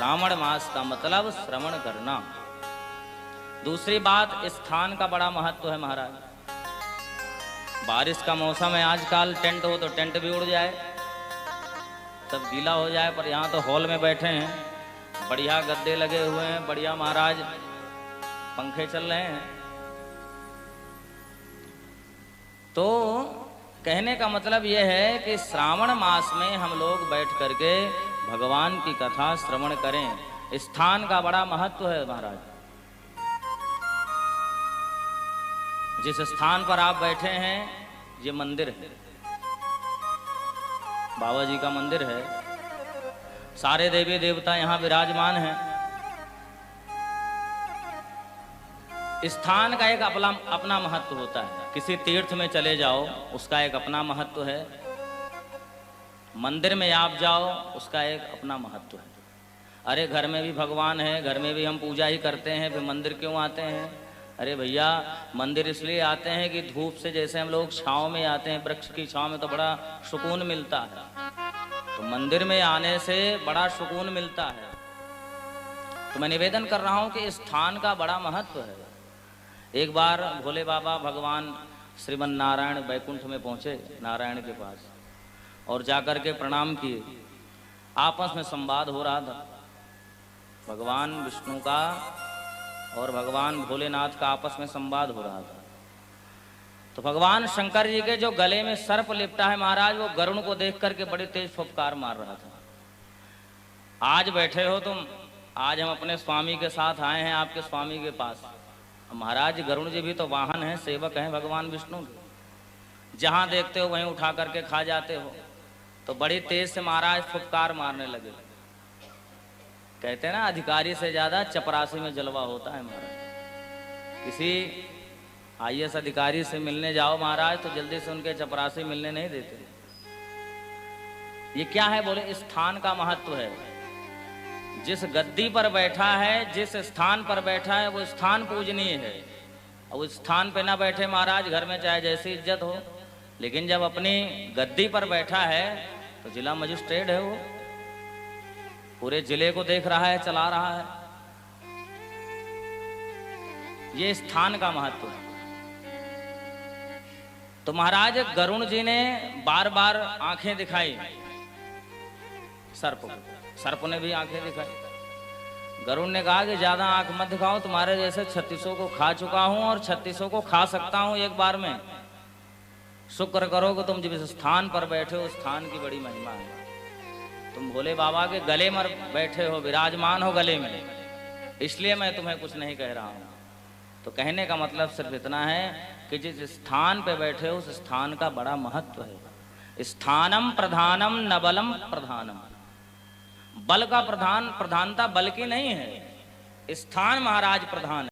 श्रावण मास का मतलब श्रवण करना। दूसरी बात, स्थान का बड़ा महत्व है महाराज। बारिश का मौसम है आजकल, टेंट हो तो टेंट भी उड़ जाए, सब गीला हो जाए, पर यहाँ तो हॉल में बैठे हैं, बढ़िया गद्दे लगे हुए हैं, बढ़िया महाराज पंखे चल रहे हैं। तो कहने का मतलब यह है कि श्रावण मास में हम लोग बैठ करके भगवान की कथा श्रवण करें। स्थान का बड़ा महत्व है महाराज। जिस स्थान पर आप बैठे हैं ये मंदिर है, बाबा जी का मंदिर है, सारे देवी देवता यहाँ विराजमान हैं। स्थान का एक अपना महत्व होता है। किसी तीर्थ में चले जाओ उसका एक अपना महत्व है, मंदिर में आप जाओ उसका एक अपना महत्व है। अरे घर में भी भगवान है, घर में भी हम पूजा ही करते हैं, फिर मंदिर क्यों आते हैं? अरे भैया, मंदिर इसलिए आते हैं कि धूप से जैसे हम लोग छांव में आते हैं, वृक्ष की छांव में तो बड़ा सुकून मिलता है, तो मंदिर में आने से बड़ा सुकून मिलता है। तो मैं निवेदन कर रहा हूं कि स्थान का बड़ा महत्व है। एक बार भोले बाबा भगवान श्रीमन नारायण वैकुंठ में पहुंचे, नारायण के पास, और जाकर के प्रणाम किए। आपस में संवाद हो रहा था, भगवान विष्णु का और भगवान भोलेनाथ का आपस में संवाद हो रहा था। तो भगवान शंकर जी के जो गले में सर्प लिपटा है महाराज, वो गरुण को देख करके बड़ी तेज फुफकार मार रहा था। आज बैठे हो तुम, आज हम अपने स्वामी के साथ आए हैं आपके स्वामी के पास। महाराज गरुण जी भी तो वाहन हैं, सेवक हैं भगवान विष्णु के, जहां देखते हो वहीं उठा करके खा जाते हो। तो बड़ी तेज से महाराज फुफकार मारने लगे। कहते हैं ना, अधिकारी से ज्यादा चपरासी में जलवा होता है महाराज। किसी आईएएस अधिकारी से मिलने जाओ महाराज तो जल्दी से उनके चपरासी मिलने नहीं देते। ये क्या है? बोले स्थान का महत्व है। जिस गद्दी पर बैठा है, जिस स्थान पर बैठा है, वो स्थान पूजनीय है। और उस स्थान पे ना बैठे महाराज, घर में चाहे जैसी इज्जत हो, लेकिन जब अपनी गद्दी पर बैठा है तो जिला मजिस्ट्रेट है, वो पूरे जिले को देख रहा है, चला रहा है। ये स्थान का महत्व है। तो महाराज गरुण जी ने बार बार आंखें दिखाई सर्प को, सर्प ने भी आंखें दिखाई। गरुण ने कहा कि ज्यादा आंख मत दिखाओ, तुम्हारे जैसे 3600 को खा चुका हूं और 3600 को खा सकता हूं एक बार में। शुक्र करो कि तुम जिस स्थान पर बैठे हो, स्थान की बड़ी महिमा है। तुम भोले बाबा के गले में बैठे हो, विराजमान हो गले में, इसलिए मैं तुम्हें कुछ नहीं कह रहा हूं। तो कहने का मतलब सिर्फ इतना है कि जिस स्थान पे बैठे हो उस स्थान का बड़ा महत्व है। स्थानम प्रधानम न बलम प्रधानम। बल का प्रधानता बल की नहीं है, स्थान महाराज प्रधान है।